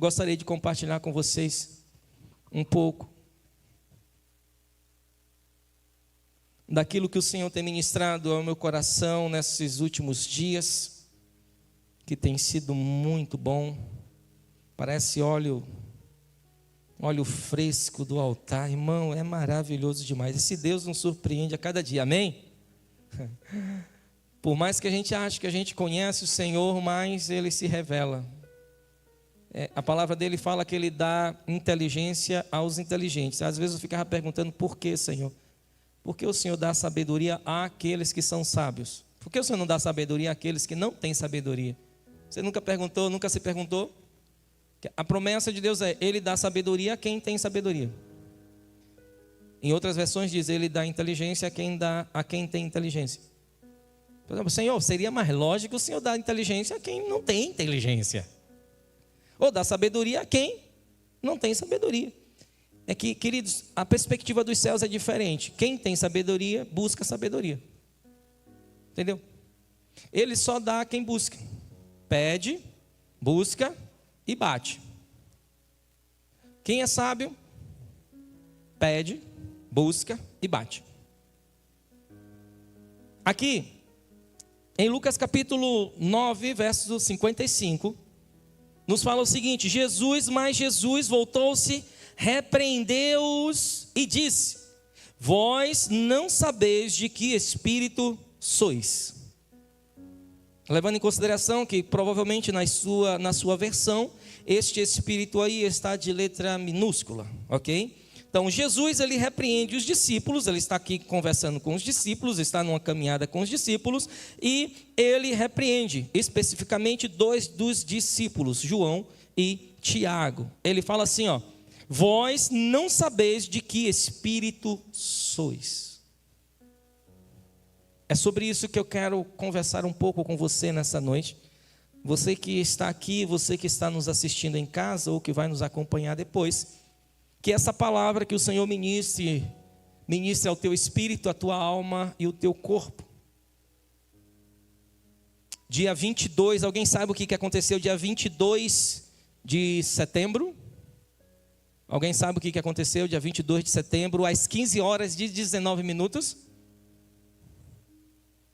gostaria de compartilhar com vocês um pouco daquilo que o Senhor tem ministrado ao meu coração nesses últimos dias, que tem sido muito bom. Parece óleo fresco do altar, irmão, é maravilhoso demais. Esse Deus nos surpreende a cada dia, amém? Por mais que a gente ache que a gente conhece o Senhor, mais Ele se revela. A palavra dele fala que Ele dá inteligência aos inteligentes. Às vezes eu ficava perguntando, por que, Senhor? Por que o Senhor dá sabedoria àqueles que são sábios? Por que o Senhor não dá sabedoria àqueles que não têm sabedoria? Você nunca perguntou, nunca se perguntou? A promessa de Deus é, Ele dá sabedoria a quem tem sabedoria. Em outras versões diz, Ele dá inteligência a quem tem inteligência. Por exemplo, Senhor, seria mais lógico o Senhor dar inteligência a quem não tem inteligência. Ou dar sabedoria a quem não tem sabedoria. É que, queridos, a perspectiva dos céus é diferente. Quem tem sabedoria, busca sabedoria. Entendeu? Ele só dá a quem busca. Pede, busca e bate. Quem é sábio, pede, busca e bate. Aqui, em Lucas capítulo 9, verso 55, nos fala o seguinte: Jesus voltou-se, repreendeu-os e disse: vós não sabeis de que espírito sois. Levando em consideração que provavelmente na sua versão, este espírito aí está de letra minúscula, ok? Então Jesus, ele repreende os discípulos, ele está aqui conversando com os discípulos, está numa caminhada com os discípulos, e ele repreende especificamente dois dos discípulos, João e Tiago. Ele fala assim, ó: vós não sabeis de que espírito sois. É sobre isso que eu quero conversar um pouco com você nessa noite. Você que está aqui, você que está nos assistindo em casa ou que vai nos acompanhar depois, que essa palavra que o Senhor ministre ao teu espírito, a tua alma e o teu corpo. Dia 22, alguém sabe o que aconteceu dia 22 de setembro? Alguém sabe o que aconteceu dia 22 de setembro, às 15 horas e 19 minutos?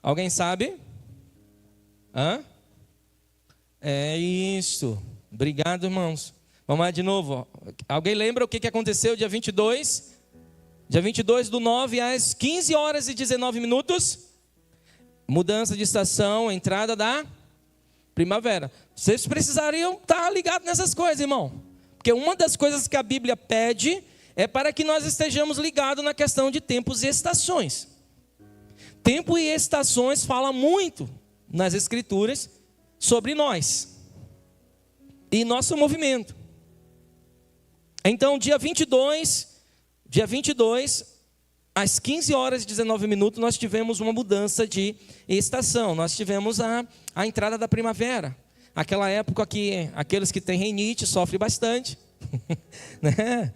Alguém sabe? É isso. Obrigado, irmãos. Vamos lá de novo. Alguém lembra o que aconteceu dia 22? Dia 22/9, às 15 horas e 19 minutos. Mudança de estação, entrada da primavera. Vocês precisariam estar ligados nessas coisas, irmão. Porque uma das coisas que a Bíblia pede é para que nós estejamos ligados na questão de tempos e estações. Tempo e estações fala muito nas Escrituras sobre nós e nosso movimento. Então, dia 22, às 15 horas e 19 minutos, nós tivemos uma mudança de estação. Nós tivemos a entrada da primavera. Aquela época que aqueles que têm rinite sofrem bastante, né?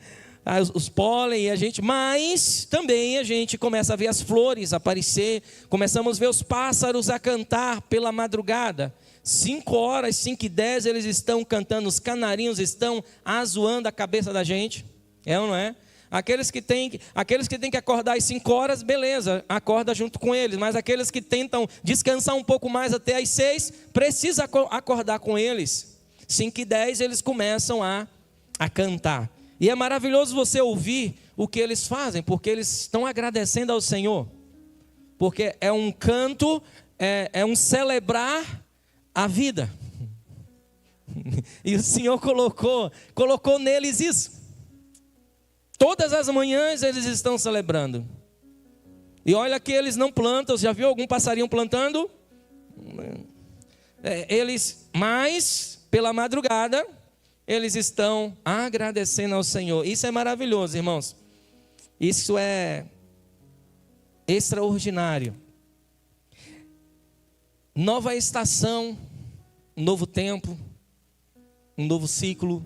Os pólen, mas também a gente começa a ver as flores aparecer, começamos a ver os pássaros a cantar pela madrugada. 5 horas, 5:10, eles estão cantando, os canarinhos estão azoando a cabeça da gente, é ou não é? Aqueles que têm que acordar às 5 horas, beleza, acorda junto com eles, mas aqueles que tentam descansar um pouco mais até às 6, precisa acordar com eles. 5:10 eles começam a cantar. E é maravilhoso você ouvir o que eles fazem, porque eles estão agradecendo ao Senhor. Porque é um canto, é um celebrar a vida. E o Senhor colocou neles isso. Todas as manhãs eles estão celebrando. E olha que eles não plantam. Já viu algum passarinho plantando? Mas pela madrugada eles estão agradecendo ao Senhor. Isso é maravilhoso, irmãos. Isso é extraordinário. Nova estação, um novo tempo, um novo ciclo.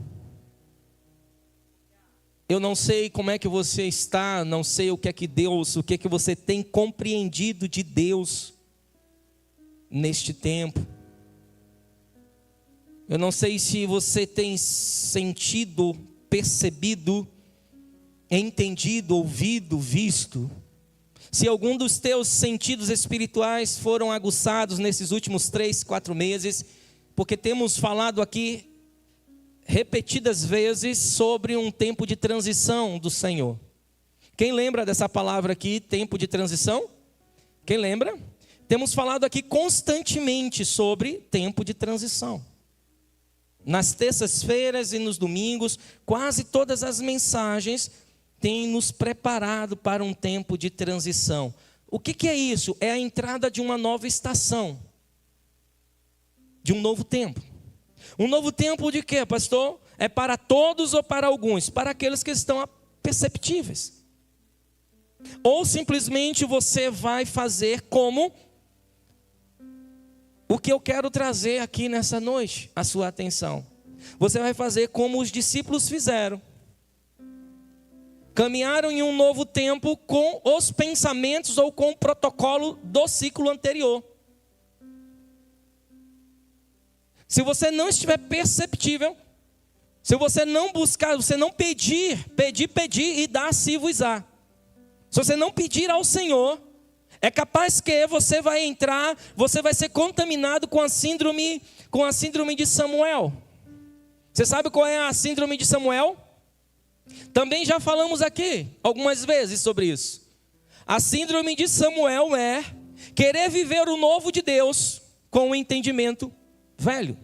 Eu não sei como é que você está, não sei o que é que você tem compreendido de Deus neste tempo. Eu não sei se você tem sentido, percebido, entendido, ouvido, visto. Se algum dos teus sentidos espirituais foram aguçados nesses últimos 3, 4 meses, porque temos falado aqui repetidas vezes sobre um tempo de transição do Senhor. Quem lembra dessa palavra aqui, tempo de transição? Quem lembra? Temos falado aqui constantemente sobre tempo de transição. Nas terças-feiras e nos domingos, quase todas as mensagens têm nos preparado para um tempo de transição. O que é isso? É a entrada de uma nova estação, de um novo tempo. Um novo tempo de quê, pastor? É para todos ou para alguns? Para aqueles que estão perceptíveis. Ou simplesmente você vai fazer como o que eu quero trazer aqui nessa noite, a sua atenção. Você vai fazer como os discípulos fizeram. Caminharam em um novo tempo com os pensamentos ou com o protocolo do ciclo anterior. Se você não estiver perceptível, se você não buscar, você não pedir e dar-se-vos-á. Se você não pedir ao Senhor, é capaz que você vai entrar, você vai ser contaminado com a síndrome de Samuel. Você sabe qual é a síndrome de Samuel? Também já falamos aqui algumas vezes sobre isso. A síndrome de Samuel é querer viver o novo de Deus com o entendimento velho.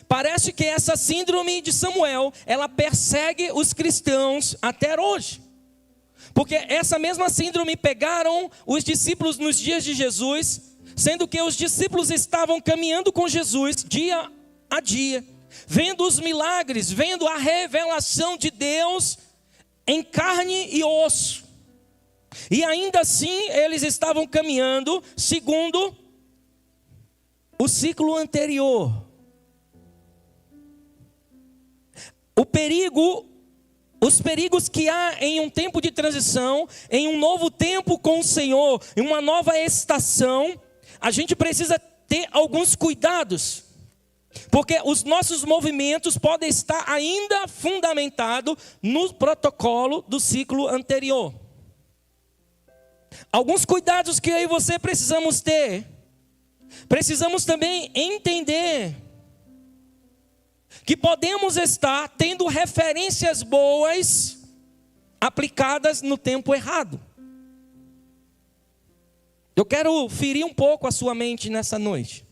Parece que essa síndrome de Samuel, ela persegue os cristãos até hoje. Porque essa mesma síndrome pegaram os discípulos nos dias de Jesus, sendo que os discípulos estavam caminhando com Jesus dia a dia, vendo os milagres, vendo a revelação de Deus em carne e osso. E ainda assim eles estavam caminhando segundo o ciclo anterior. Os perigos que há em um tempo de transição, em um novo tempo com o Senhor, em uma nova estação, a gente precisa ter alguns cuidados, porque os nossos movimentos podem estar ainda fundamentados no protocolo do ciclo anterior. Alguns cuidados que eu e você precisamos ter. Precisamos também entender que podemos estar tendo referências boas aplicadas no tempo errado. Eu quero ferir um pouco a sua mente nessa noite.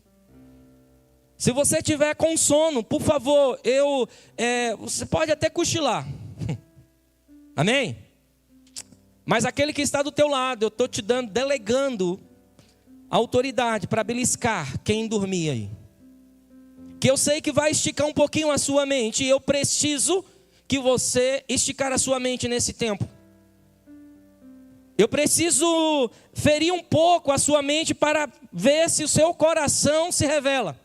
Se você tiver com sono, por favor, você pode até cochilar. Amém? Mas aquele que está do teu lado, eu estou te delegando autoridade para beliscar quem dormia aí. Que eu sei que vai esticar um pouquinho a sua mente, e eu preciso que você esticar a sua mente nesse tempo. Eu preciso ferir um pouco a sua mente para ver se o seu coração se revela.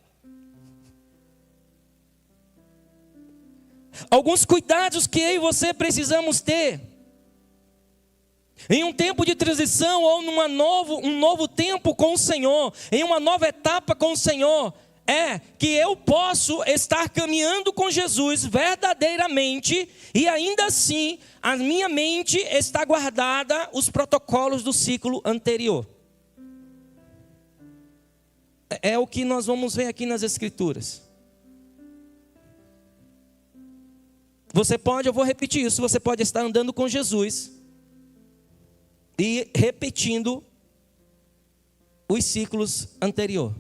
Alguns cuidados que eu e você precisamos ter. Em um tempo de transição ou um novo tempo com o Senhor, em uma nova etapa com o Senhor, é que eu posso estar caminhando com Jesus verdadeiramente e ainda assim a minha mente está guardada os protocolos do ciclo anterior. É o que nós vamos ver aqui nas Escrituras. Eu vou repetir isso, você pode estar andando com Jesus e repetindo os ciclos anteriores.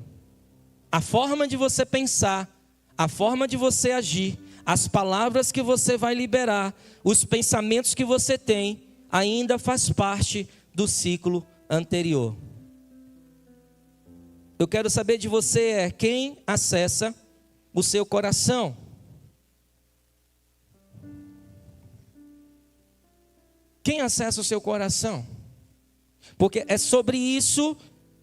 A forma de você pensar, a forma de você agir, as palavras que você vai liberar, os pensamentos que você tem, ainda faz parte do ciclo anterior. Eu quero saber de você quem acessa o seu coração. Quem acessa o seu coração? Porque é sobre isso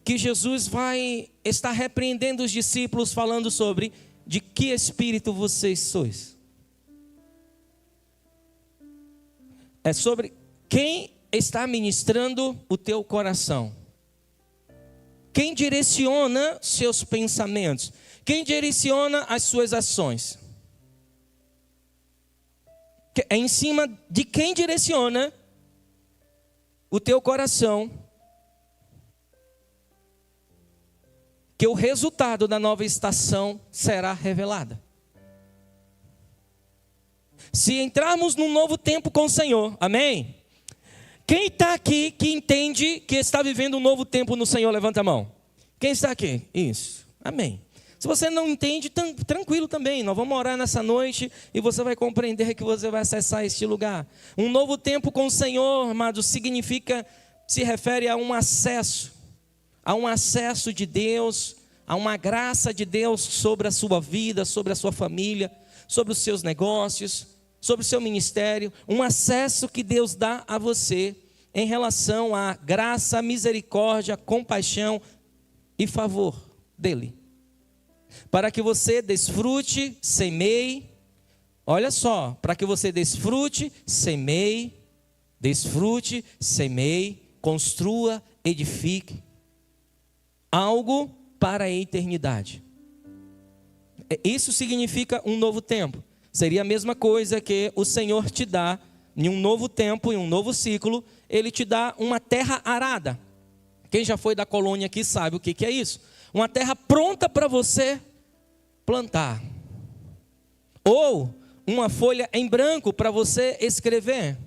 que Jesus vai estar repreendendo os discípulos, falando sobre de que espírito vocês sois. É sobre quem está ministrando o teu coração. Quem direciona seus pensamentos? Quem direciona as suas ações? É em cima de quem direciona o teu coração que o resultado da nova estação será revelado. Se entrarmos num novo tempo com o Senhor, amém? Quem está aqui que entende que está vivendo um novo tempo no Senhor, levanta a mão. Quem está aqui? Isso, amém. Se você não entende, tranquilo também. Nós vamos orar nessa noite e você vai compreender que você vai acessar este lugar. Um novo tempo com o Senhor, amados, se refere a um acesso de Deus, a uma graça de Deus sobre a sua vida, sobre a sua família, sobre os seus negócios, sobre o seu ministério. Um acesso que Deus dá a você em relação à graça, misericórdia, compaixão e favor dele. Para que você desfrute, semeie. Olha só, para que você desfrute, semeie, construa, edifique algo para a eternidade. Isso significa um novo tempo. Seria a mesma coisa que o Senhor te dá em um novo tempo, em um novo ciclo. Ele te dá uma terra arada. Quem já foi da colônia aqui sabe o que é isso. Uma terra pronta para você plantar. Ou uma folha em branco para você escrever.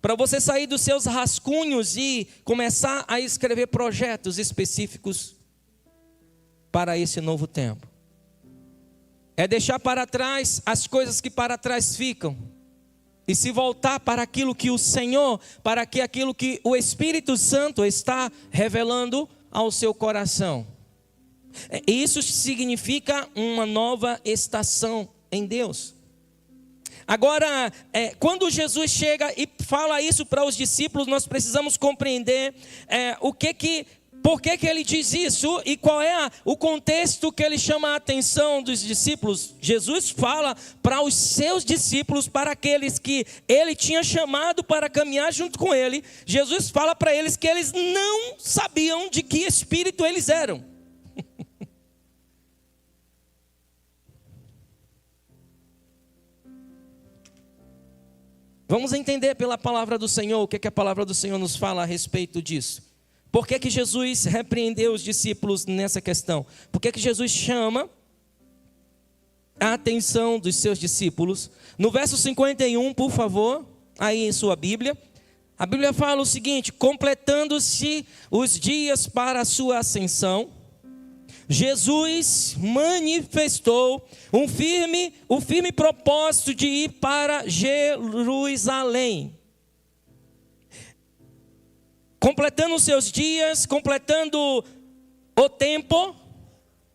Para você sair dos seus rascunhos e começar a escrever projetos específicos para esse novo tempo. É deixar para trás as coisas que para trás ficam. E se voltar para aquilo que o Senhor, aquilo que o Espírito Santo está revelando ao seu coração. Isso significa uma nova estação em Deus. Agora, quando Jesus chega e fala isso para os discípulos, nós precisamos compreender por que ele diz isso e qual é o contexto que ele chama a atenção dos discípulos. Jesus fala para os seus discípulos, para aqueles que ele tinha chamado para caminhar junto com ele. Jesus fala para eles que eles não sabiam de que espírito eles eram. Vamos entender pela palavra do Senhor o que a palavra do Senhor nos fala a respeito disso. Por que Jesus repreendeu os discípulos nessa questão? Por que Jesus chama a atenção dos seus discípulos? No verso 51, por favor, aí em sua Bíblia, a Bíblia fala o seguinte: completando-se os dias para a sua ascensão, Jesus manifestou o firme propósito de ir para Jerusalém. Completando os seus dias, completando o tempo,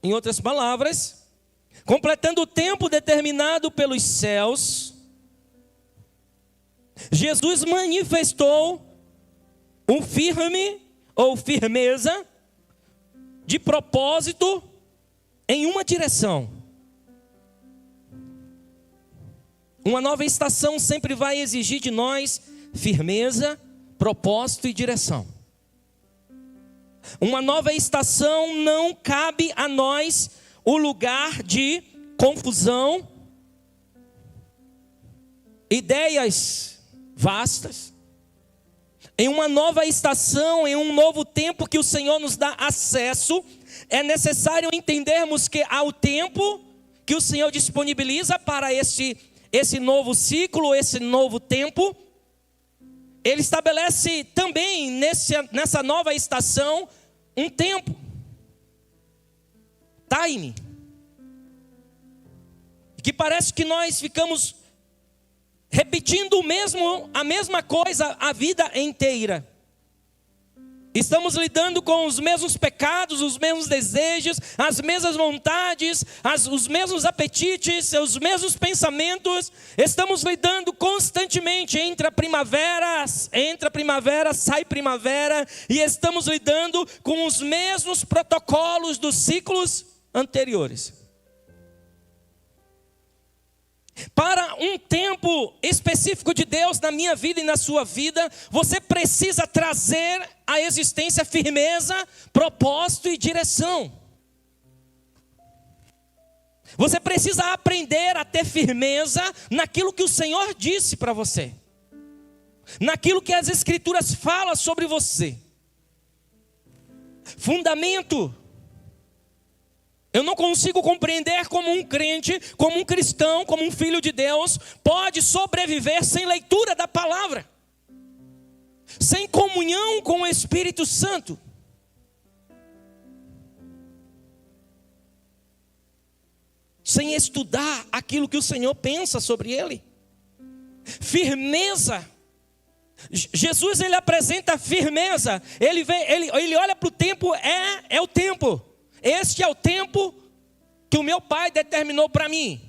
em outras palavras, completando o tempo determinado pelos céus, Jesus manifestou um firmeza de propósito em uma direção. Uma nova estação sempre vai exigir de nós firmeza, propósito e direção. Uma nova estação não cabe a nós o lugar de confusão, ideias vastas. Em uma nova estação, em um novo tempo que o Senhor nos dá acesso, é necessário entendermos que há o tempo que o Senhor disponibiliza para esse novo ciclo, esse novo tempo. Ele estabelece também nessa nova estação um tempo, time, que parece que nós ficamos repetindo a mesma coisa a vida inteira. Estamos lidando com os mesmos pecados, os mesmos desejos, as mesmas vontades, os mesmos apetites, os mesmos pensamentos. Estamos lidando constantemente, entra primavera, sai primavera, e estamos lidando com os mesmos protocolos dos ciclos anteriores. Para um tempo específico de Deus na minha vida e na sua vida, você precisa trazer à existência firmeza, propósito e direção. Você precisa aprender a ter firmeza naquilo que o Senhor disse para você, naquilo que as Escrituras falam sobre você. Fundamento. Eu não consigo compreender como um crente, como um cristão, como um filho de Deus pode sobreviver sem leitura da palavra, sem comunhão com o Espírito Santo. Sem estudar aquilo que o Senhor pensa sobre ele. Firmeza. Jesus, ele apresenta firmeza. Ele olha para o tempo, é o tempo. Este é o tempo que o meu Pai determinou para mim.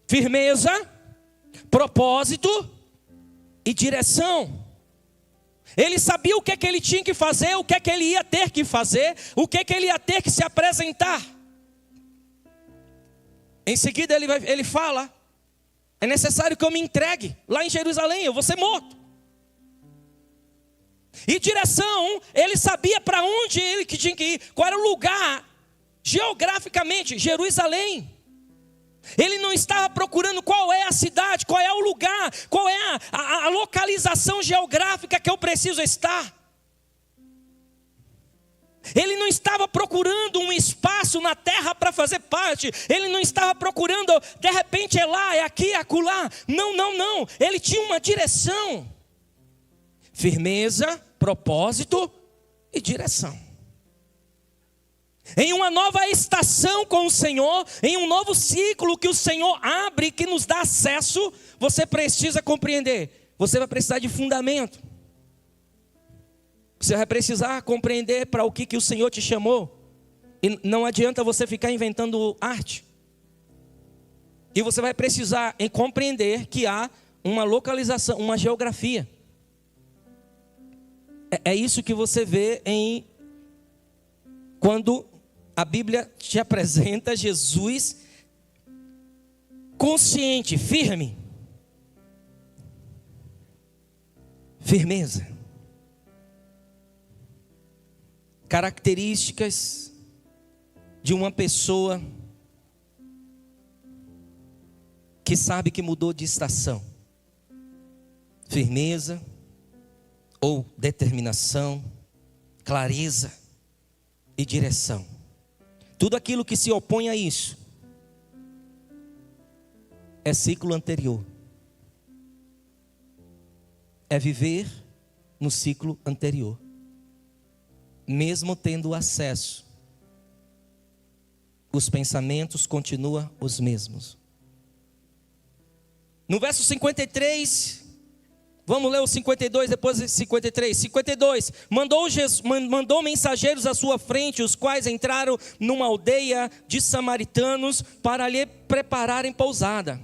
Firmeza, propósito e direção. Ele sabia o que é que ele tinha que fazer, o que é que ele ia ter que fazer, o que é que ele ia ter que se apresentar. Em seguida ele fala: é necessário que eu me entregue lá em Jerusalém, eu vou ser morto. E direção, ele sabia para onde ele que tinha que ir, qual era o lugar, geograficamente, Jerusalém. Ele não estava procurando qual é a cidade, qual é o lugar, qual é a localização geográfica que eu preciso estar. Ele não estava procurando um espaço na terra para fazer parte. Ele não estava procurando, de repente é lá, é aqui, é acolá. Não. Ele tinha uma direção. Firmeza, propósito e direção. Em uma nova estação com o Senhor, em um novo ciclo que o Senhor abre, que nos dá acesso, você precisa compreender. Você vai precisar de fundamento. Você vai precisar compreender para o que o Senhor te chamou. E não adianta você ficar inventando arte. E você vai precisar compreender que há uma localização, uma geografia. É isso que você vê quando a Bíblia te apresenta Jesus consciente, firme. Firmeza. Características de uma pessoa que sabe que mudou de estação. Firmeza ou determinação, clareza e direção. Tudo aquilo que se opõe a isso é ciclo anterior. É viver no ciclo anterior. Mesmo tendo acesso, os pensamentos continuam os mesmos. No verso 53, vamos ler o 52, depois o 53. 52, mandou mensageiros à sua frente, os quais entraram numa aldeia de samaritanos para lhe prepararem pousada.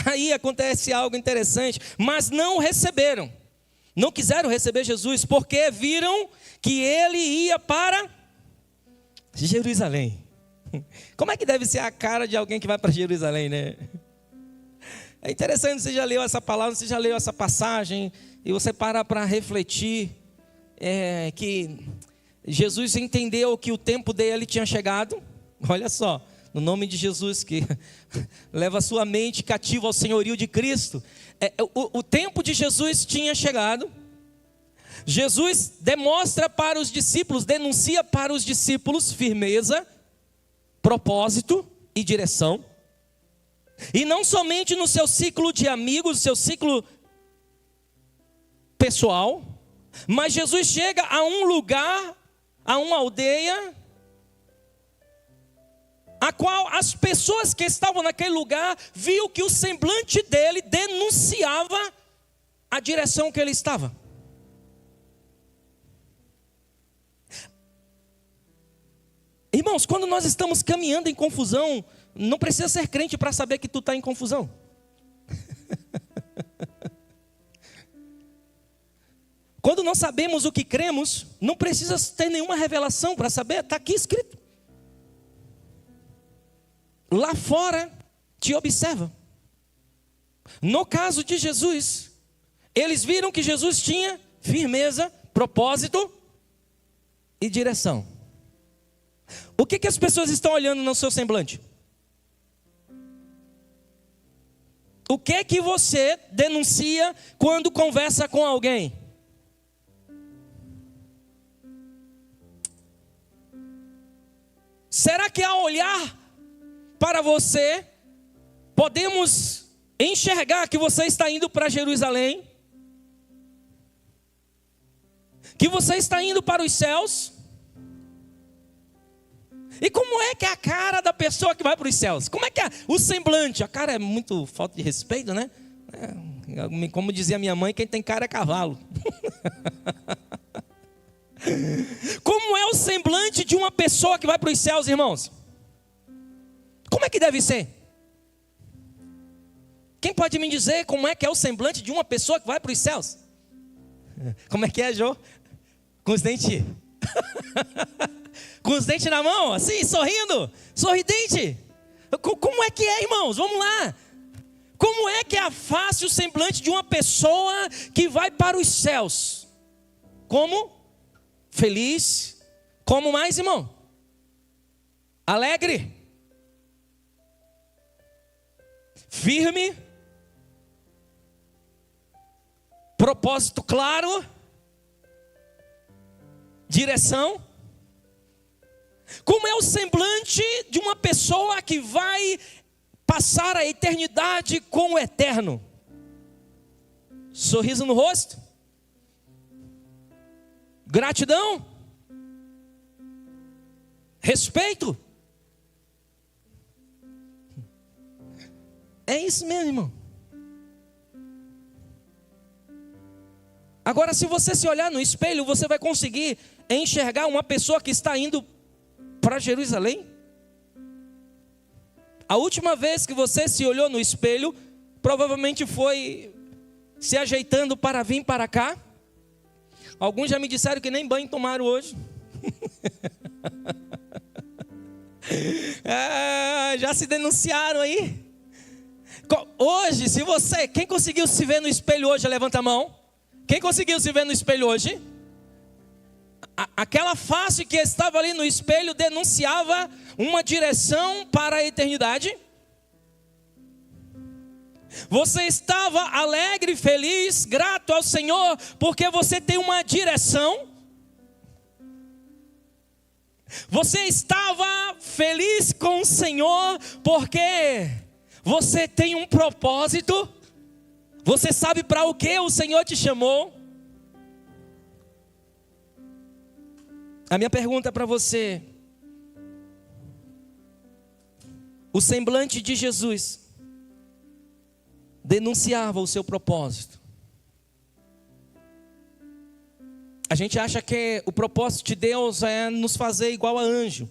Aí acontece algo interessante, mas não receberam. Não quiseram receber Jesus, porque viram que ele ia para Jerusalém. Como é que deve ser a cara de alguém que vai para Jerusalém, né? É interessante, você já leu essa palavra, você já leu essa passagem, e você para refletir que Jesus entendeu que o tempo dele tinha chegado. Olha só, no nome de Jesus, que leva a sua mente cativa ao senhorio de Cristo. O tempo de Jesus tinha chegado. Jesus demonstra para os discípulos, denuncia para os discípulos firmeza, propósito e direção. E não somente no seu ciclo de amigos, seu ciclo pessoal, mas Jesus chega a um lugar, a uma aldeia, a qual as pessoas que estavam naquele lugar viu que o semblante dele denunciava a direção que ele estava. Irmãos, quando nós estamos caminhando em confusão, não precisa ser crente para saber que tu está em confusão. Quando não sabemos o que cremos, não precisa ter nenhuma revelação para saber, está aqui escrito. Lá fora te observa. No caso de Jesus, eles viram que Jesus tinha firmeza, propósito e direção. O que as pessoas estão olhando no seu semblante? O que você denuncia quando conversa com alguém? Será que ao olhar para você, podemos enxergar que você está indo para Jerusalém? Que você está indo para os céus? E como é que é a cara da pessoa que vai para os céus? Como é que é o semblante? A cara é muito falta de respeito, né? Como dizia minha mãe, quem tem cara é cavalo. Como é o semblante de uma pessoa que vai para os céus, irmãos? Como é que deve ser? Quem pode me dizer como é que é o semblante de uma pessoa que vai para os céus? Como é que é, Jô? Com os dentes... com os dentes na mão, assim, sorrindo, sorridente. Como é que é, irmãos? Vamos lá. Como é que é a face, o semblante de uma pessoa que vai para os céus? Como? Feliz. Como mais, irmão? Alegre. Firme. Propósito claro. Direção. Como é o semblante de uma pessoa que vai passar a eternidade com o eterno? Sorriso no rosto? Gratidão? Respeito? É isso mesmo, irmão. Agora, se você se olhar no espelho, você vai conseguir enxergar uma pessoa que está indo para Jerusalém? A última vez que você se olhou no espelho, provavelmente foi se ajeitando para vir para cá. Alguns já me disseram que nem banho tomaram hoje. Já se denunciaram aí. Hoje, se você, quem conseguiu se ver no espelho hoje, levanta a mão. Quem conseguiu se ver no espelho hoje? Aquela face que estava ali no espelho denunciava uma direção para a eternidade. Você estava alegre, feliz, grato ao Senhor, porque você tem uma direção. Você estava feliz com o Senhor, porque você tem um propósito. Você sabe para o que o Senhor te chamou. A minha pergunta para você: o semblante de Jesus denunciava o seu propósito? A gente acha que o propósito de Deus é nos fazer igual a anjo.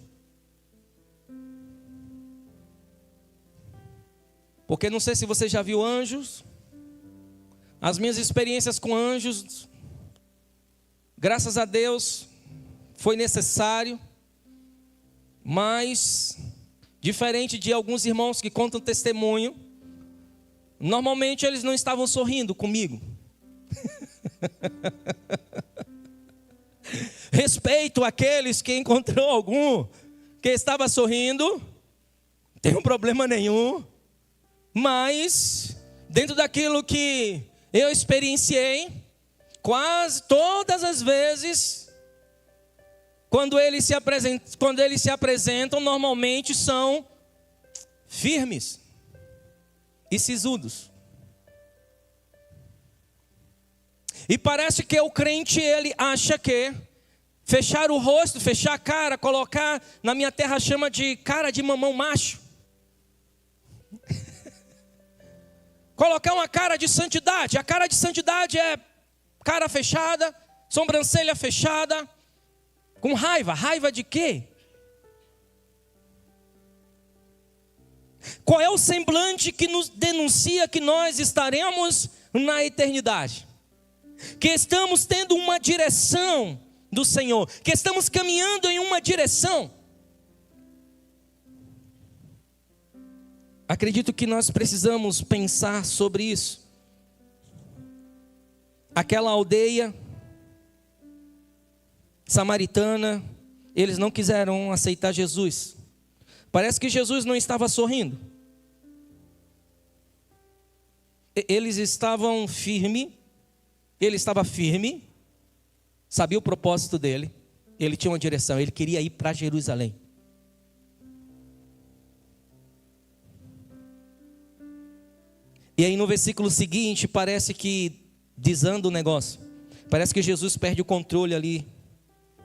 Porque não sei se você já viu anjos. As minhas experiências com anjos, graças a Deus, foi necessário. Mas, diferente de alguns irmãos que contam testemunho, normalmente eles não estavam sorrindo comigo. Respeito aqueles que encontrou algum que estava sorrindo, não tem problema nenhum. Mas, dentro daquilo que eu experienciei, quase todas as vezes, quando eles se apresentam, normalmente são firmes e sisudos. E parece que o crente, ele acha que fechar o rosto, fechar a cara, colocar, na minha terra chama de cara de mamão macho. Colocar uma cara de santidade. A cara de santidade é cara fechada, sobrancelha fechada, com raiva. Raiva de quê? Qual é o semblante que nos denuncia que nós estaremos na eternidade? Que estamos tendo uma direção do Senhor, que estamos caminhando em uma direção. Acredito que nós precisamos pensar sobre isso. Aquela aldeia samaritana, eles não quiseram aceitar Jesus. Parece que Jesus não estava sorrindo. Eles estavam firmes, ele estava firme, sabia o propósito dele, ele tinha uma direção, ele queria ir para Jerusalém. E aí no versículo seguinte, parece que desanda o negócio. Parece que Jesus perde o controle ali,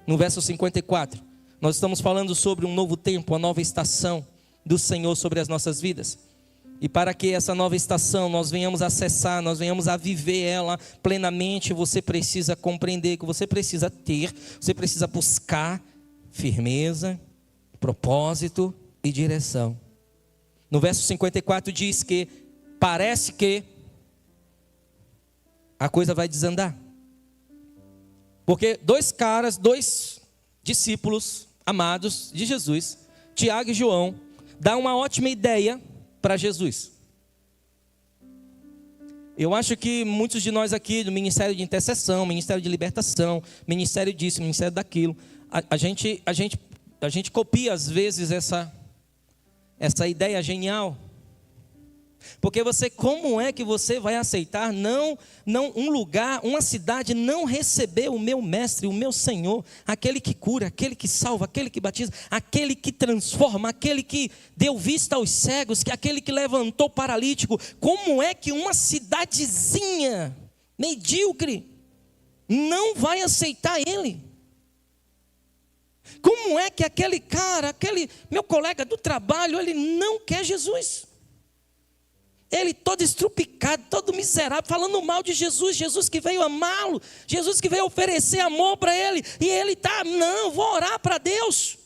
no verso 54. Nós estamos falando sobre um novo tempo, uma nova estação do Senhor sobre as nossas vidas. E para que essa nova estação nós venhamos a acessar, nós venhamos a viver ela plenamente, você precisa compreender que você precisa buscar firmeza, propósito e direção. No verso 54 diz que parece que a coisa vai desandar. Porque dois discípulos amados de Jesus, Tiago e João, dão uma ótima ideia para Jesus. Eu acho que muitos de nós aqui do Ministério de Intercessão, Ministério de Libertação, Ministério disso, Ministério daquilo, a gente copia às vezes essa ideia genial. Porque como é que você vai aceitar um lugar, uma cidade não receber o meu mestre, o meu Senhor, aquele que cura, aquele que salva, aquele que batiza, aquele que transforma, aquele que deu vista aos cegos, aquele que levantou o paralítico? Como é que uma cidadezinha medíocre não vai aceitar ele? Como é que aquele cara, aquele meu colega do trabalho, ele não quer Jesus? Ele todo estrupicado, todo miserável, falando mal de Jesus, Jesus que veio amá-lo, Jesus que veio oferecer amor para ele, e ele está, não, vou orar para Deus,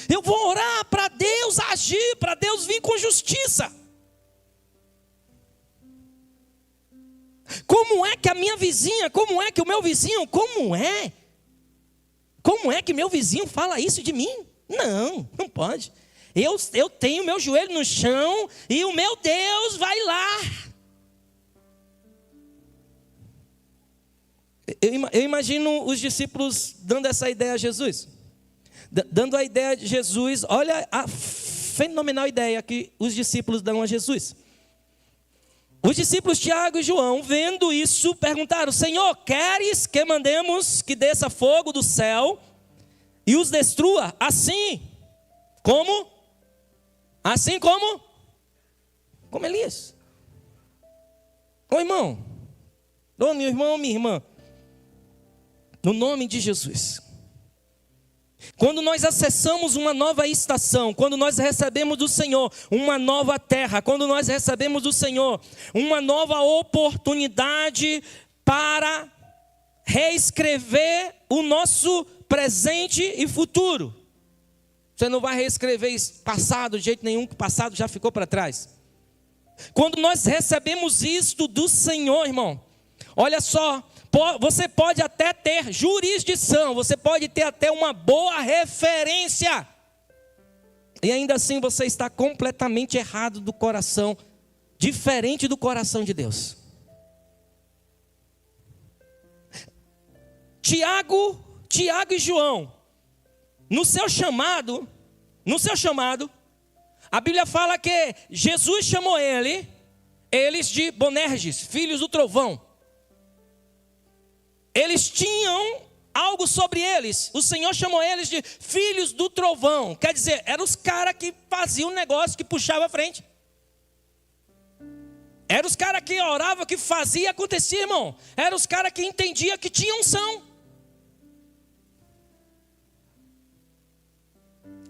eu vou orar para Deus agir, para Deus vir com justiça. Como é que a minha vizinha, como é que o meu vizinho, como é que meu vizinho fala isso de mim? Não pode. Eu tenho meu joelho no chão e o meu Deus vai lá. Eu imagino os discípulos dando essa ideia a Jesus. Dando a ideia de Jesus, olha a fenomenal ideia que os discípulos dão a Jesus. Os discípulos Tiago e João, vendo isso, perguntaram: Senhor, queres que mandemos que desça fogo do céu e os destrua assim? Como? Assim como Elias. Ô irmão, ô meu irmão, minha irmã, no nome de Jesus, quando nós acessamos uma nova estação, quando nós recebemos do Senhor uma nova terra, quando nós recebemos do Senhor uma nova oportunidade para reescrever o nosso presente e futuro. Você não vai reescrever passado de jeito nenhum, que o passado já ficou para trás. Quando nós recebemos isto do Senhor, irmão, olha só, você pode até ter jurisdição, você pode ter até uma boa referência, e ainda assim você está completamente errado do coração, diferente do coração de Deus. Tiago e João, no seu chamado, a Bíblia fala que Jesus chamou eles de Boanerges, filhos do trovão. Eles tinham algo sobre eles. O Senhor chamou eles de filhos do trovão. Quer dizer, eram os caras que faziam um negócio, que puxava a frente. Eram os caras que oravam, que fazia acontecer, irmão. Eram os caras que entendiam que tinham unção.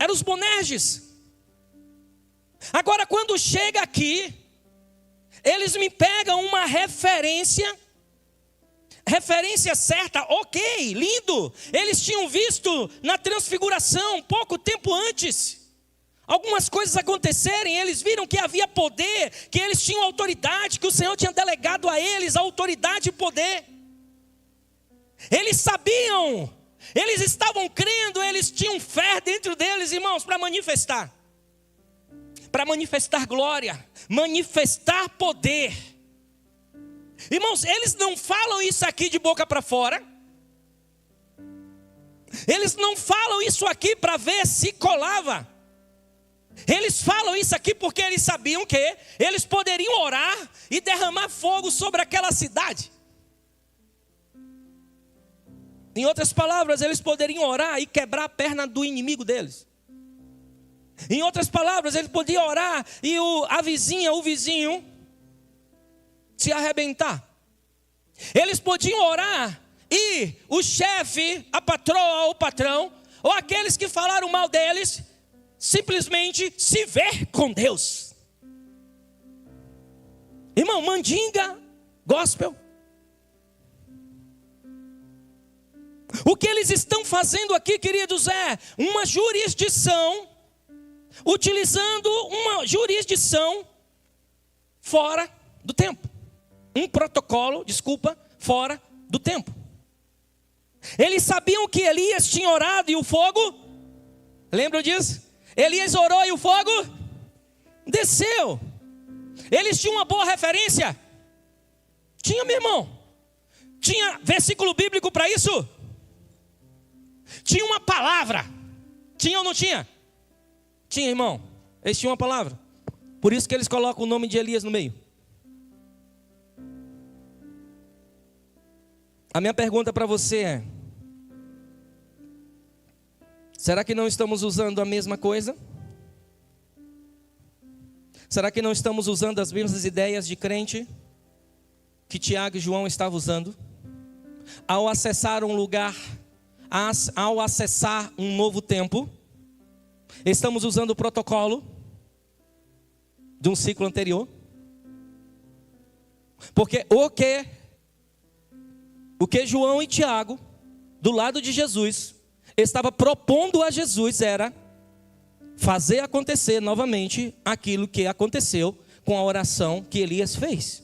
Eram os Boanerges. Agora, quando chega aqui, eles me pegam uma referência certa, ok, lindo. Eles tinham visto na transfiguração, pouco tempo antes, algumas coisas acontecerem. Eles viram que havia poder, que eles tinham autoridade, que o Senhor tinha delegado a eles a autoridade e poder. Eles sabiam, eles estavam crendo, eles tinham fé dentro deles, irmãos, para manifestar glória, manifestar poder. Irmãos, eles não falam isso aqui de boca para fora. Eles não falam isso aqui para ver se colava. Eles falam isso aqui porque eles sabiam que eles poderiam orar e derramar fogo sobre aquela cidade. Em outras palavras, eles poderiam orar e quebrar a perna do inimigo deles. Em outras palavras, eles podiam orar e o vizinho se arrebentar. Eles podiam orar e o chefe, a patroa ou o patrão, ou aqueles que falaram mal deles, simplesmente se ver com Deus. Irmão, mandinga, gospel. O que eles estão fazendo aqui, queridos, é uma jurisdição, utilizando uma jurisdição fora do tempo. Um protocolo, fora do tempo. Eles sabiam que Elias tinha orado e o fogo, lembram disso? Elias orou e o fogo desceu. Eles tinham uma boa referência? Tinha, meu irmão. Tinha versículo bíblico para isso? Tinha uma palavra. Tinha ou não tinha? Tinha, irmão. Eles tinham uma palavra. Por isso que eles colocam o nome de Elias no meio. A minha pergunta para você é: será que não estamos usando a mesma coisa? Será que não estamos usando as mesmas ideias de crente que Tiago e João estavam usando? Ao acessar um lugar, ao acessar um novo tempo, estamos usando o protocolo de um ciclo anterior? Porque o que João e Tiago, do lado de Jesus, estava propondo a Jesus era fazer acontecer novamente aquilo que aconteceu com a oração que Elias fez.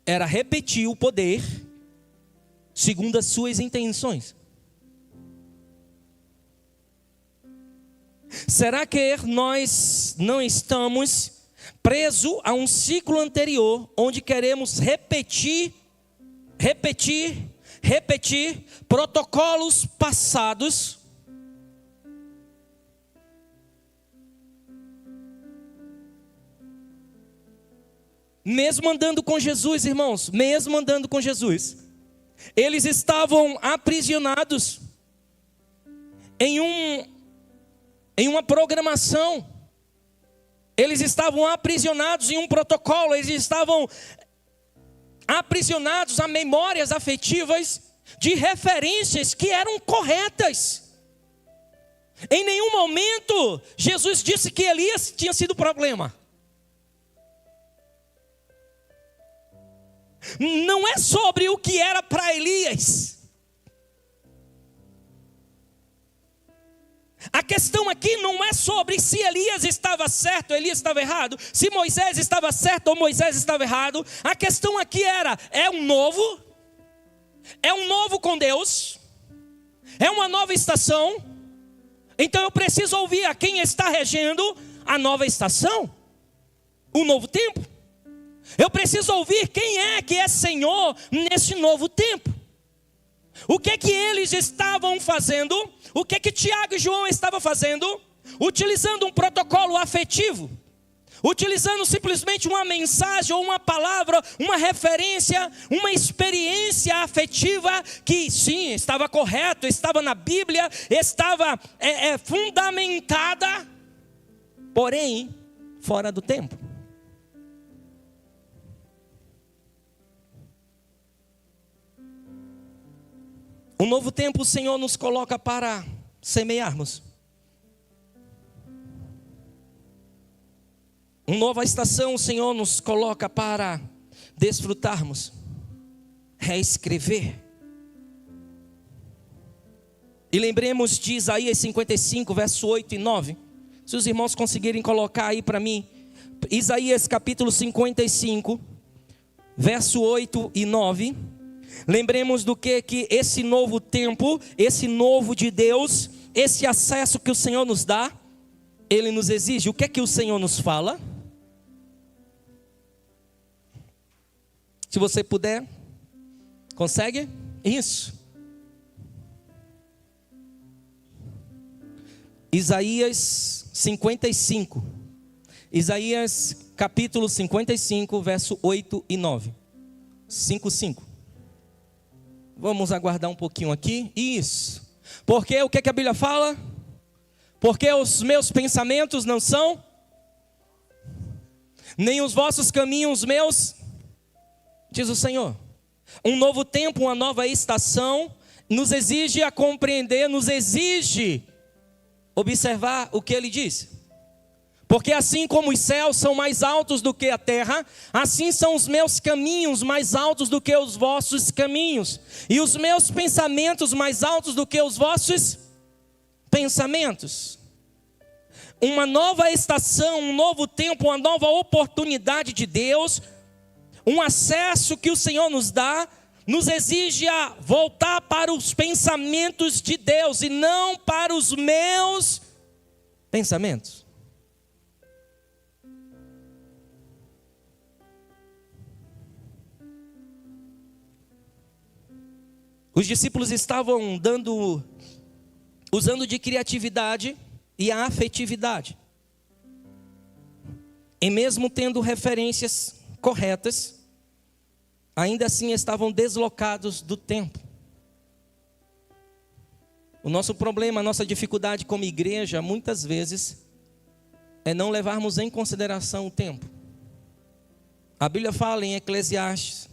Era repetir o poder segundo as suas intenções. Será que nós não estamos presos a um ciclo anterior, onde queremos repetir protocolos passados? Mesmo andando com Jesus, irmãos, mesmo andando com Jesus, eles estavam aprisionados em uma programação. Eles estavam aprisionados em um protocolo. Eles estavam aprisionados a memórias afetivas de referências que eram corretas. Em nenhum momento Jesus disse que Elias tinha sido o problema. Não é sobre o que era para Elias. A questão aqui não é sobre se Elias estava certo ou Elias estava errado, se Moisés estava certo ou Moisés estava errado. A questão aqui é um novo com Deus, é uma nova estação. Então eu preciso ouvir a quem está regendo a nova estação, o novo tempo. Eu preciso ouvir quem é que é Senhor nesse novo tempo. O que eles estavam fazendo? O que Tiago e João estavam fazendo? Utilizando um protocolo afetivo, utilizando simplesmente uma mensagem ou uma palavra, uma referência, uma experiência afetiva que sim, estava correto, estava na Bíblia, estava fundamentada, porém fora do tempo. Um novo tempo o Senhor nos coloca para semearmos. Uma nova estação o Senhor nos coloca para desfrutarmos, reescrever. E lembremos de Isaías 55, verso 8 e 9. Se os irmãos conseguirem colocar aí para mim. Isaías capítulo 55, verso 8 e 9. Lembremos do que esse novo tempo, esse novo de Deus, esse acesso que o Senhor nos dá, Ele nos exige. O que é que o Senhor nos fala? Se você puder. Consegue? Isso. Isaías 55. Isaías capítulo 55, verso 8 e 9. 5:5. Vamos aguardar um pouquinho aqui. Isso. Porque o que a Bíblia fala? Porque os meus pensamentos não são, nem os vossos caminhos meus, diz o Senhor. Um novo tempo, uma nova estação, nos exige a compreender, nos exige observar o que ele diz. Porque assim como os céus são mais altos do que a terra, assim são os meus caminhos mais altos do que os vossos caminhos, e os meus pensamentos mais altos do que os vossos pensamentos. Uma nova estação, um novo tempo, uma nova oportunidade de Deus, um acesso que o Senhor nos dá, nos exige a voltar para os pensamentos de Deus e não para os meus pensamentos. Os discípulos estavam usando de criatividade e a afetividade. E mesmo tendo referências corretas, ainda assim estavam deslocados do tempo. O nosso problema, a nossa dificuldade como igreja, muitas vezes, é não levarmos em consideração o tempo. A Bíblia fala em Eclesiastes,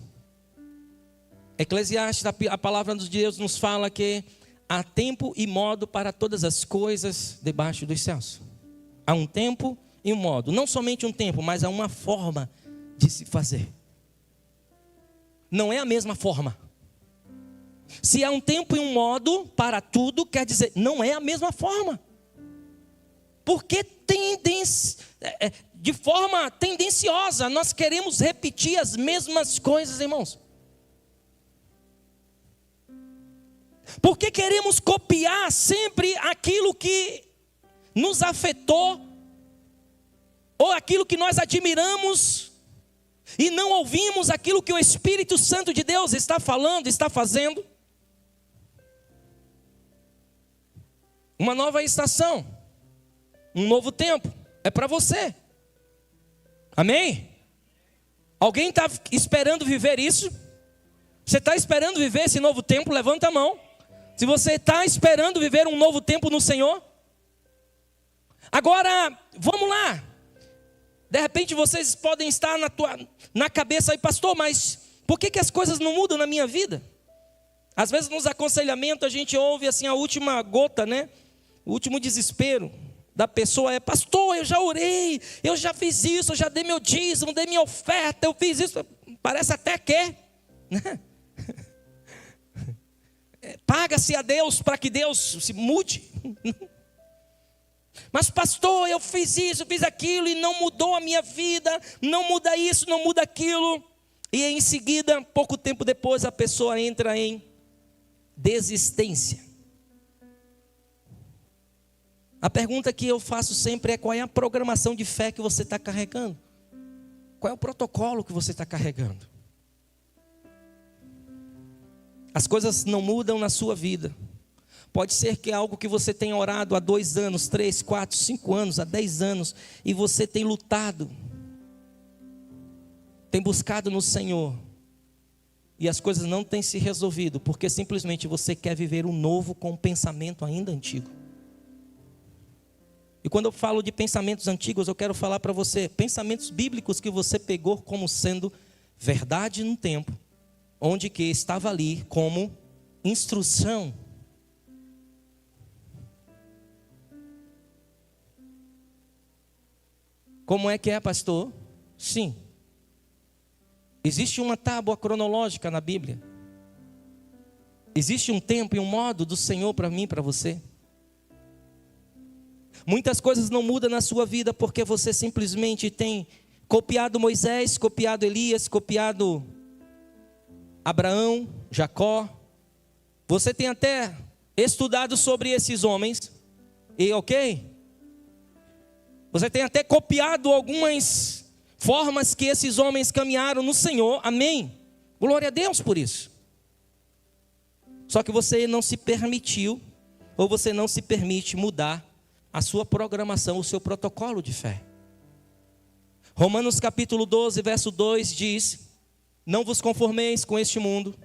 a palavra de Deus nos fala que há tempo e modo para todas as coisas debaixo dos céus. Há um tempo e um modo. Não somente um tempo, mas há uma forma de se fazer. Não é a mesma forma. Se há um tempo e um modo para tudo, quer dizer, não é a mesma forma. Porque de forma tendenciosa, nós queremos repetir as mesmas coisas, irmãos. Porque queremos copiar sempre aquilo que nos afetou, ou aquilo que nós admiramos, e não ouvimos aquilo que o Espírito Santo de Deus está falando, está fazendo. Uma nova estação, um novo tempo, é para você. Amém? Alguém está esperando viver isso? Você está esperando viver esse novo tempo? Levanta a mão. Se você está esperando viver um novo tempo no Senhor. Agora, vamos lá. De repente vocês podem estar na cabeça aí, pastor, mas por que as coisas não mudam na minha vida? Às vezes nos aconselhamentos a gente ouve assim a última gota, né? O último desespero da pessoa é: pastor, eu já orei, eu já fiz isso, eu já dei meu dízimo, dei minha oferta, eu fiz isso. Parece até que, né? Paga-se a Deus para que Deus se mude. Mas pastor, eu fiz isso, eu fiz aquilo e não mudou a minha vida, não muda isso, não muda aquilo. E em seguida, pouco tempo depois, a pessoa entra em desistência. A pergunta que eu faço sempre é: qual é a programação de fé que você está carregando? Qual é o protocolo que você está carregando? As coisas não mudam na sua vida. Pode ser que é algo que você tenha orado há 2 anos, 3, 4, 5 anos, há 10 anos, e você tem lutado, tem buscado no Senhor, e as coisas não têm se resolvido, porque simplesmente você quer viver um novo com um pensamento ainda antigo. E quando eu falo de pensamentos antigos, eu quero falar para você, pensamentos bíblicos que você pegou como sendo verdade no tempo, onde que estava ali como instrução. Como é que é, pastor? Sim. Existe uma tábua cronológica na Bíblia. Existe um tempo e um modo do Senhor para mim e para você. Muitas coisas não mudam na sua vida porque você simplesmente tem copiado Moisés, copiado Elias, copiado Abraão, Jacó. Você tem até estudado sobre esses homens. E ok? Você tem até copiado algumas formas que esses homens caminharam no Senhor. Amém? Glória a Deus por isso. Só que você não se permitiu, ou você não se permite mudar a sua programação, o seu protocolo de fé. Romanos capítulo 12, verso 2 diz: não vos conformeis com este mundo,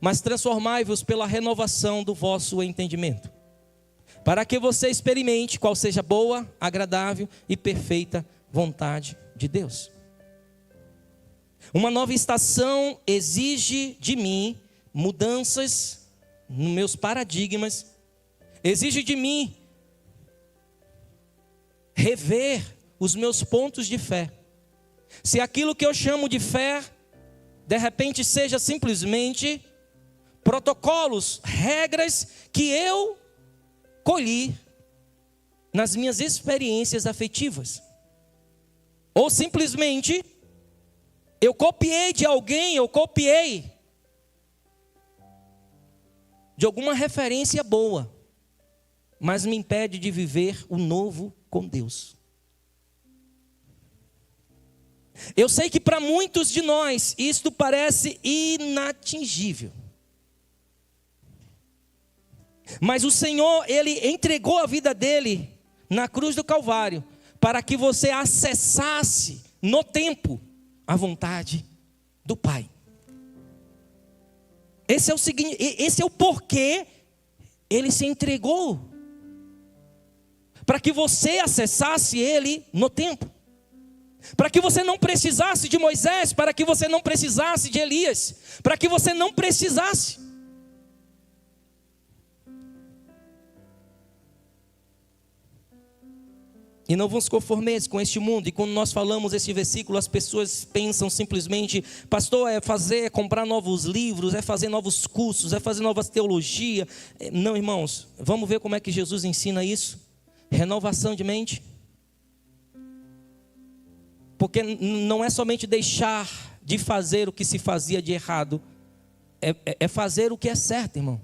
mas transformai-vos pela renovação do vosso entendimento, para que você experimente qual seja a boa, agradável e perfeita vontade de Deus. Uma nova estação exige de mim mudanças nos meus paradigmas, exige de mim rever os meus pontos de fé. Se aquilo que eu chamo de fé, de repente seja simplesmente protocolos, regras que eu colhi nas minhas experiências afetivas, ou simplesmente eu copiei de alguém, eu copiei de alguma referência boa, mas me impede de viver o novo com Deus. Eu sei que para muitos de nós isto parece inatingível. Mas o Senhor, Ele entregou a vida dele na cruz do Calvário para que você acessasse no tempo a vontade do Pai. Esse é o porquê Ele se entregou, para que você acessasse Ele no tempo, para que você não precisasse de Moisés, para que você não precisasse de Elias, para que você não precisasse. E não vos conformeis com este mundo. E quando nós falamos esse versículo, as pessoas pensam simplesmente: pastor, é comprar novos livros, é fazer novos cursos, é fazer novas teologias. Não, irmãos, vamos ver como é que Jesus ensina isso. Renovação de mente. Porque não é somente deixar de fazer o que se fazia de errado, é fazer o que é certo, irmão.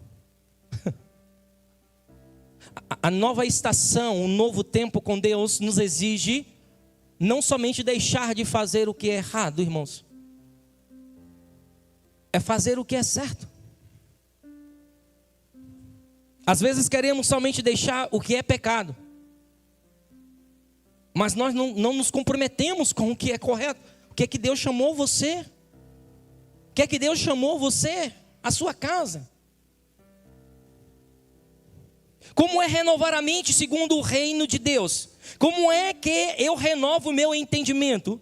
A nova estação, o novo tempo com Deus nos exige não somente deixar de fazer o que é errado, irmãos, é fazer o que é certo. Às vezes queremos somente deixar o que é pecado, mas nós não nos comprometemos com o que é correto. O que é que Deus chamou você? O que é que Deus chamou você? A sua casa? Como é renovar a mente segundo o reino de Deus? Como é que eu renovo o meu entendimento?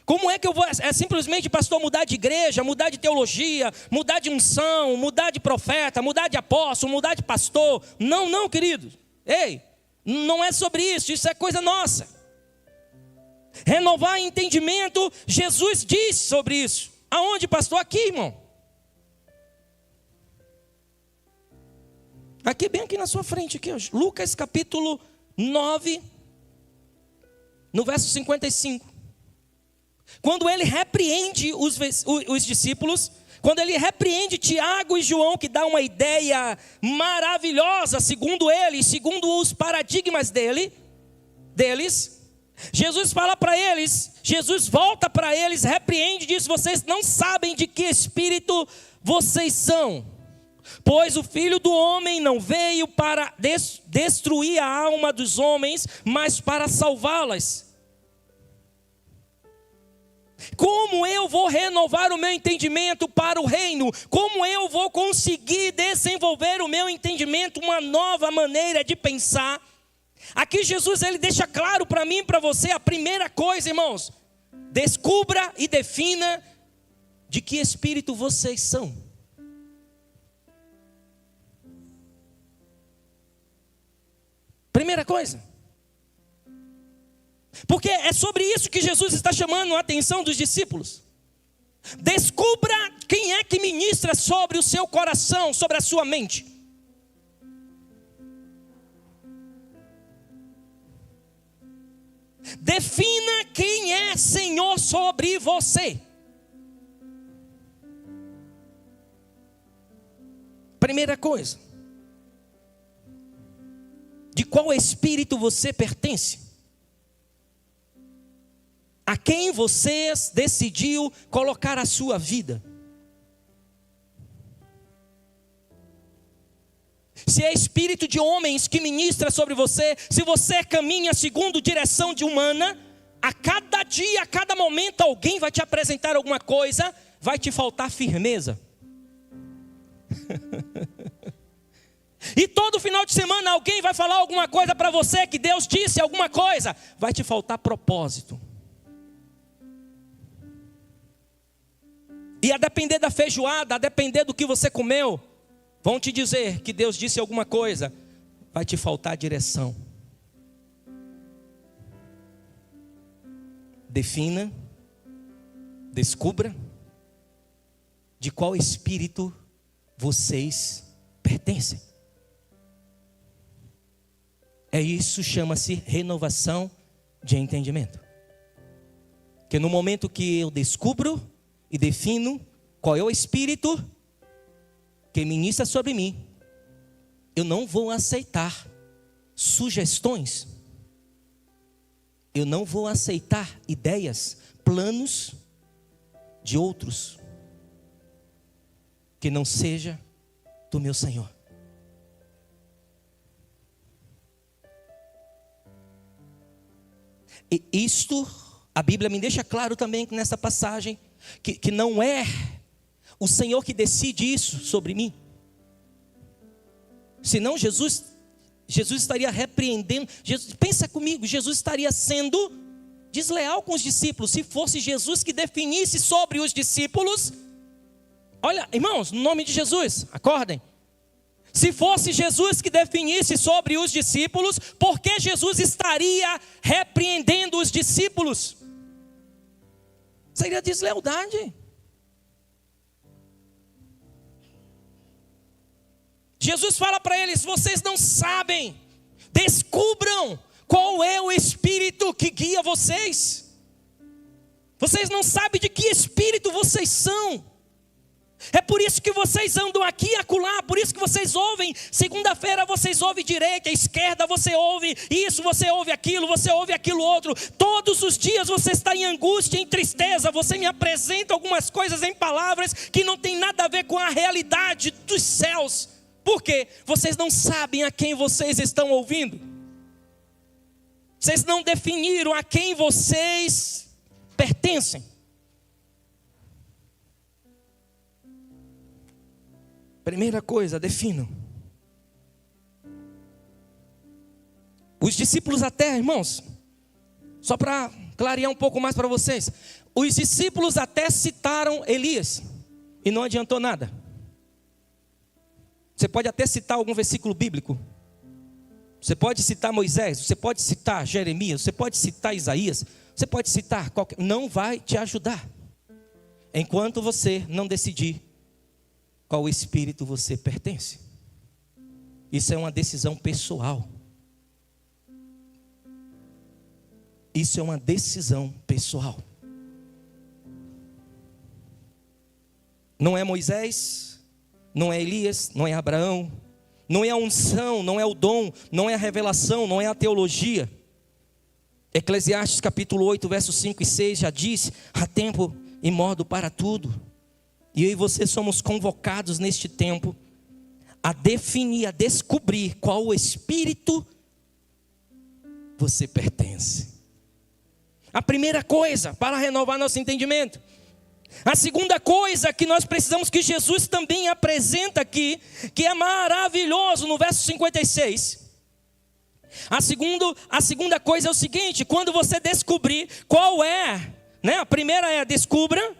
Como é que eu vou, simplesmente, pastor, mudar de igreja, mudar de teologia, mudar de unção, mudar de profeta, mudar de apóstolo, mudar de pastor? Não, querido. Ei, não é sobre isso, isso é coisa nossa. Renovar entendimento, Jesus disse sobre isso. Aonde, pastor? Aqui, irmão. Aqui, bem aqui na sua frente, aqui, ó. Lucas capítulo 9, no verso 55. Quando ele repreende os discípulos, quando ele repreende Tiago e João, que dá uma ideia maravilhosa, segundo ele, segundo os paradigmas deles, Jesus fala para eles, Jesus volta para eles, repreende e diz: vocês não sabem de que espírito vocês são. Pois o Filho do Homem não veio para destruir a alma dos homens, mas para salvá-las. Como eu vou renovar o meu entendimento para o reino? Como eu vou conseguir desenvolver o meu entendimento, uma nova maneira de pensar? Aqui Jesus, ele deixa claro para mim e para você a primeira coisa, irmãos: descubra e defina de que espírito vocês são. Primeira coisa. Porque é sobre isso que Jesus está chamando a atenção dos discípulos. Descubra quem é que ministra sobre o seu coração, sobre a sua mente. Defina quem é Senhor sobre você. Primeira coisa. De qual espírito você pertence? A quem você decidiu colocar a sua vida. Se é espírito de homens que ministra sobre você, se você caminha segundo direção de humana, a cada dia, a cada momento, alguém vai te apresentar alguma coisa, vai te faltar firmeza. E todo final de semana alguém vai falar alguma coisa para você, que Deus disse alguma coisa, vai te faltar propósito. E a depender da feijoada, a depender do que você comeu, vão te dizer que Deus disse alguma coisa, vai te faltar direção. Defina, descubra de qual espírito vocês pertencem. Isso chama-se renovação de entendimento. Que no momento que eu descubro e defino qual é o espírito que ministra sobre mim, eu não vou aceitar sugestões, eu não vou aceitar ideias, planos de outros, que não seja do meu Senhor. E isto, a Bíblia me deixa claro também nessa passagem, que não é o Senhor que decide isso sobre mim. Senão Jesus estaria repreendendo. Pensa comigo, Jesus estaria sendo desleal com os discípulos. Se fosse Jesus que definisse sobre os discípulos. Olha, irmãos, no nome de Jesus, acordem. Se fosse Jesus que definisse sobre os discípulos, por que Jesus estaria repreendendo os discípulos? Seria deslealdade. Jesus fala para eles: vocês não sabem, descubram qual é o espírito que guia vocês. Vocês não sabem de que espírito vocês são. É por isso que vocês andam aqui e acolá, por isso que vocês ouvem, segunda-feira vocês ouvem direita, esquerda, você ouve isso, você ouve aquilo outro. Todos os dias você está em angústia, em tristeza, você me apresenta algumas coisas em palavras que não tem nada a ver com a realidade dos céus. Por quê? Vocês não sabem a quem vocês estão ouvindo. Vocês não definiram a quem vocês pertencem. Primeira coisa, defino. Os discípulos até, irmãos, só para clarear um pouco mais para vocês, os discípulos até citaram Elias e não adiantou nada. Você pode até citar algum versículo bíblico. Você pode citar Moisés, você pode citar Jeremias, você pode citar Isaías, você pode citar qualquer... Não vai te ajudar enquanto você não decidir qual espírito você pertence. Isso é uma decisão pessoal. Isso é uma decisão pessoal. Não é Moisés, não é Elias, não é Abraão, não é a unção, não é o dom, não é a revelação, não é a teologia. Eclesiastes capítulo 8, versos 5 e 6 já diz: há tempo e modo para tudo. E eu e você somos convocados neste tempo a definir, a descobrir qual o espírito você pertence. A primeira coisa para renovar nosso entendimento. A segunda coisa que nós precisamos, que Jesus também apresenta aqui, que é maravilhoso no verso 56. A segunda coisa é o seguinte: quando você descobrir qual é, né? A primeira é descubra,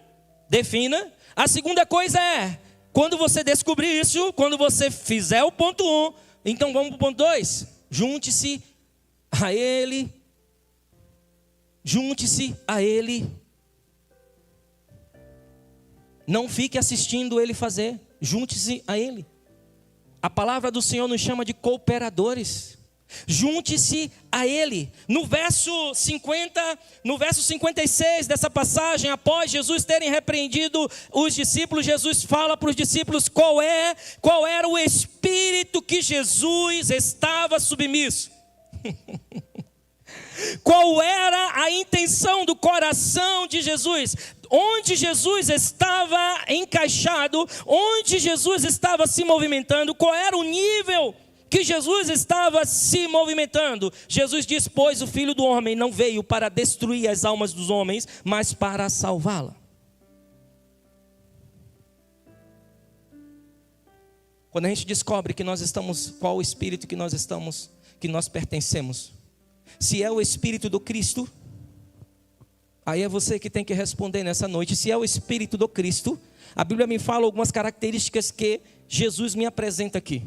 defina. A segunda coisa é, quando você descobrir isso, quando você fizer o ponto 1, então vamos para o ponto 2. Junte-se a Ele. Junte-se a Ele. Não fique assistindo Ele fazer. Junte-se a Ele. A palavra do Senhor nos chama de cooperadores. Junte-se a Ele. No verso 56 dessa passagem, após Jesus terem repreendido os discípulos, Jesus fala para os discípulos qual era o espírito que Jesus estava submisso. Qual era a intenção do coração de Jesus? Onde Jesus estava encaixado, onde Jesus estava se movimentando, qual era o nível que Jesus estava se movimentando? Jesus diz: pois o Filho do Homem não veio para destruir as almas dos homens, mas para salvá-la. Quando a gente descobre que nós estamos, qual o espírito que nós estamos, que nós pertencemos, se é o espírito do Cristo, aí é você que tem que responder nessa noite. Se é o espírito do Cristo, a Bíblia me fala algumas características que Jesus me apresenta aqui.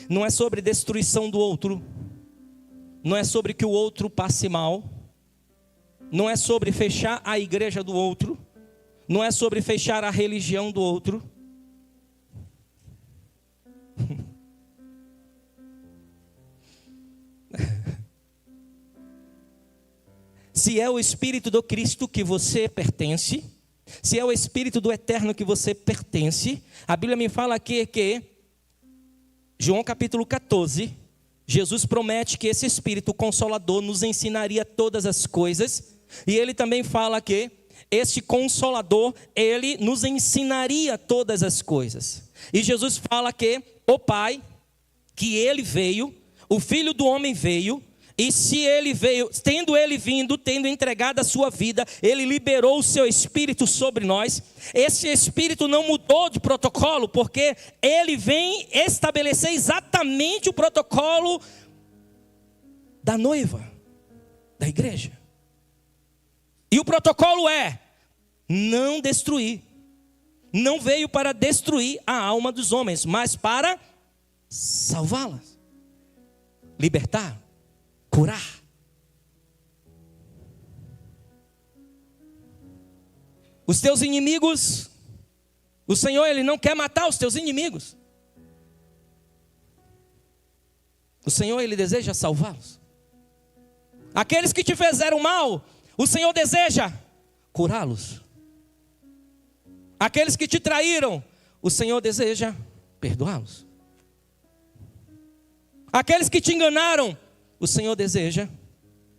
Não é sobre destruição do outro, não é sobre que o outro passe mal, não é sobre fechar a igreja do outro, não é sobre fechar a religião do outro. Se é o Espírito do Cristo que você pertence, se é o Espírito do Eterno que você pertence, a Bíblia me fala aqui que, João capítulo 14, Jesus promete que esse Espírito Consolador nos ensinaria todas as coisas, e ele também fala que este Consolador, ele nos ensinaria todas as coisas. E Jesus fala que o Pai, que ele veio, o Filho do Homem veio, e se ele veio, tendo ele vindo, tendo entregado a sua vida, ele liberou o seu Espírito sobre nós. Esse Espírito não mudou de protocolo, porque ele vem estabelecer exatamente o protocolo da noiva, da igreja. E o protocolo é não destruir. Não veio para destruir a alma dos homens, mas para salvá-las, libertar, curar. Os teus inimigos, o Senhor, Ele não quer matar os teus inimigos. O Senhor, Ele deseja salvá-los. Aqueles que te fizeram mal, o Senhor deseja curá-los. Aqueles que te traíram, o Senhor deseja perdoá-los. Aqueles que te enganaram, o Senhor deseja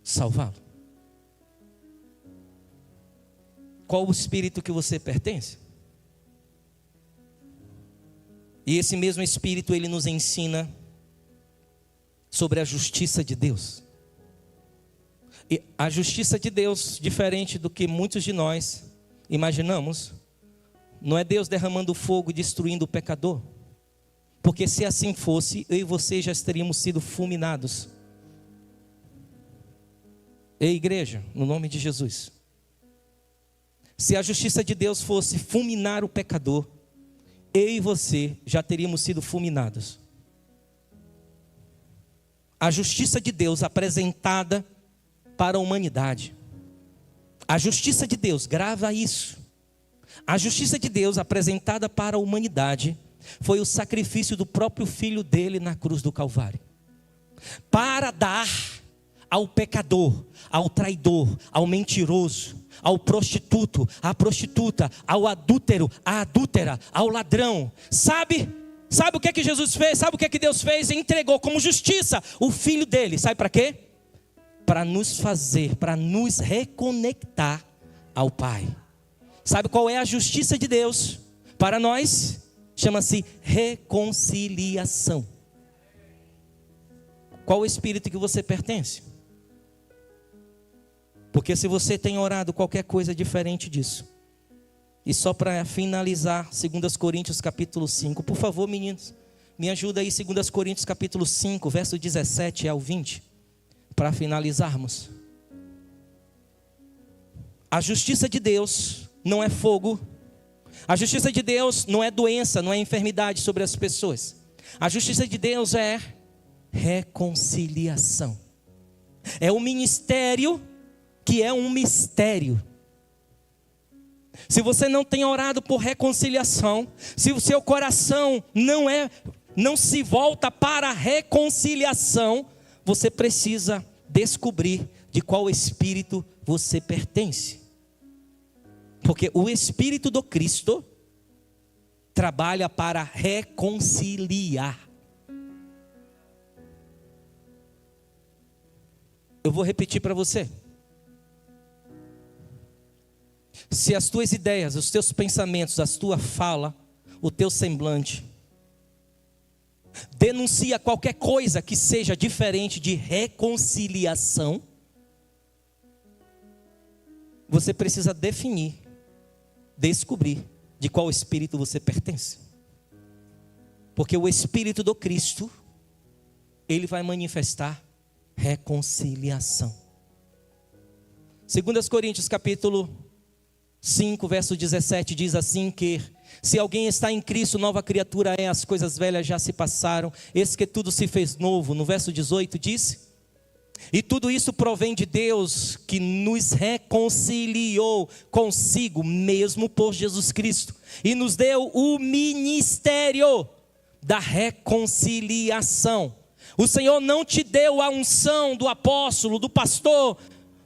salvá-lo. Qual o espírito que você pertence? E esse mesmo espírito, ele nos ensina sobre a justiça de Deus. E a justiça de Deus, diferente do que muitos de nós imaginamos, não é Deus derramando fogo e destruindo o pecador. Porque se assim fosse, eu e você já teríamos sido fulminados. Ei, igreja, no nome de Jesus. Se a justiça de Deus fosse fulminar o pecador, eu e você já teríamos sido fulminados. A justiça de Deus apresentada para a humanidade. A justiça de Deus, grava isso. A justiça de Deus apresentada para a humanidade foi o sacrifício do próprio Filho dele na cruz do Calvário. Para dar ao pecador, ao traidor, ao mentiroso, ao prostituto, à prostituta, ao adúltero, à adúltera, ao ladrão. Sabe o que é que Jesus fez? Sabe o que é que Deus fez? Entregou como justiça o Filho dele. Sabe para quê? Para nos fazer, para nos reconectar ao Pai. Sabe qual é a justiça de Deus para nós? Chama-se reconciliação. Qual o espírito que você pertence? Porque se você tem orado qualquer coisa diferente disso, e só para finalizar, 2 Coríntios capítulo 5, por favor, meninos, me ajuda aí, 2 Coríntios capítulo 5, verso 17 ao 20, para finalizarmos. A justiça de Deus não é fogo. A justiça de Deus não é doença, não é enfermidade sobre as pessoas. A justiça de Deus é reconciliação. É um ministério que é um mistério. Se você não tem orado por reconciliação, se o seu coração não se volta para a reconciliação, você precisa descobrir de qual espírito você pertence. Porque o Espírito do Cristo trabalha para reconciliar. Eu vou repetir para você. Se as tuas ideias, os teus pensamentos, a tua fala, o teu semblante denuncia qualquer coisa que seja diferente de reconciliação, você precisa definir, descobrir de qual espírito você pertence. Porque o Espírito do Cristo, ele vai manifestar reconciliação. 2 Coríntios capítulo 5, verso 17 diz assim que se alguém está em Cristo, nova criatura é, as coisas velhas já se passaram, eis que tudo se fez novo. No verso 18 diz: e tudo isso provém de Deus, que nos reconciliou consigo mesmo por Jesus Cristo, e nos deu o ministério da reconciliação. O Senhor não te deu a unção do apóstolo, do pastor,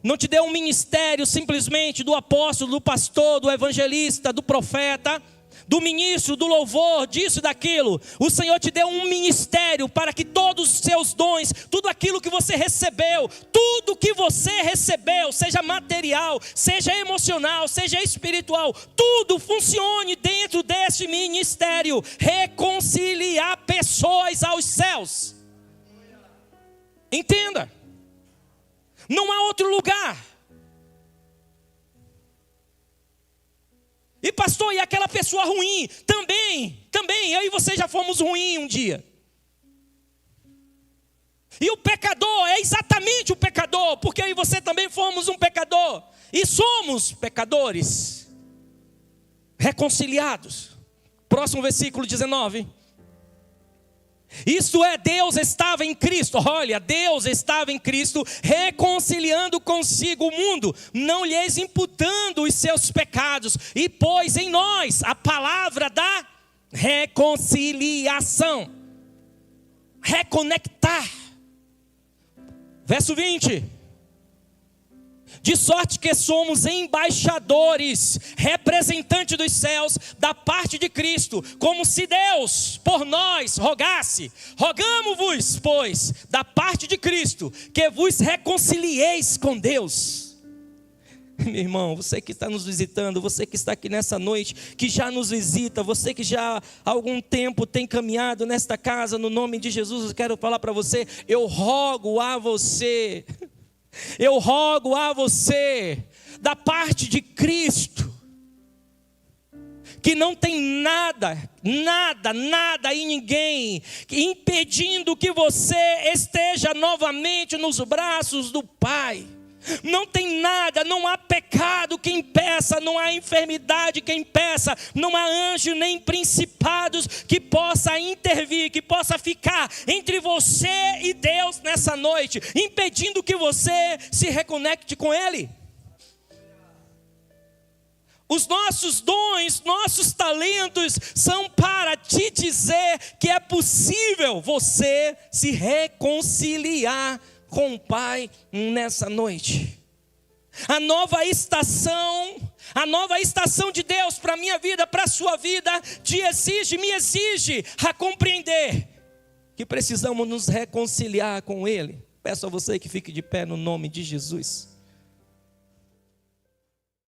não te deu um ministério simplesmente do apóstolo, do pastor, do evangelista, do profeta, do ministro, do louvor, disso e daquilo. O Senhor te deu um ministério para que todos os seus dons, tudo aquilo que você recebeu, seja material, seja emocional, seja espiritual, tudo funcione dentro desse ministério, reconciliar pessoas aos céus. Entenda, não há outro lugar. E pastor, e aquela pessoa ruim? Também, eu e você já fomos ruins um dia. E o pecador é exatamente o pecador, porque eu e você também fomos um pecador. E somos pecadores, reconciliados. Próximo versículo 19. Isto é, Deus estava em Cristo, olha, Deus estava em Cristo, reconciliando consigo o mundo, não lhes imputando os seus pecados, e pôs em nós a palavra da reconciliação. Reconectar. Verso 20. De sorte que somos embaixadores, representantes dos céus, da parte de Cristo, como se Deus por nós rogasse. Rogamo-vos, pois, da parte de Cristo, que vos reconcilieis com Deus. Meu irmão, você que está nos visitando, você que está aqui nessa noite, que já nos visita, você que já há algum tempo tem caminhado nesta casa, no nome de Jesus, eu quero falar para você, eu rogo a você, da parte de Cristo, que não tem nada e ninguém impedindo que você esteja novamente nos braços do Pai. Não tem nada, não há pecado que impeça, não há enfermidade que impeça, não há anjo nem principados que possa intervir, que possa ficar entre você e Deus nessa noite, impedindo que você se reconecte com Ele. Os nossos dons, nossos talentos são para te dizer que é possível você se reconciliar com o Pai nessa noite. A nova estação de Deus para a minha vida, para a sua vida, me exige a compreender que precisamos nos reconciliar com Ele. Peço a você que fique de pé no nome de Jesus.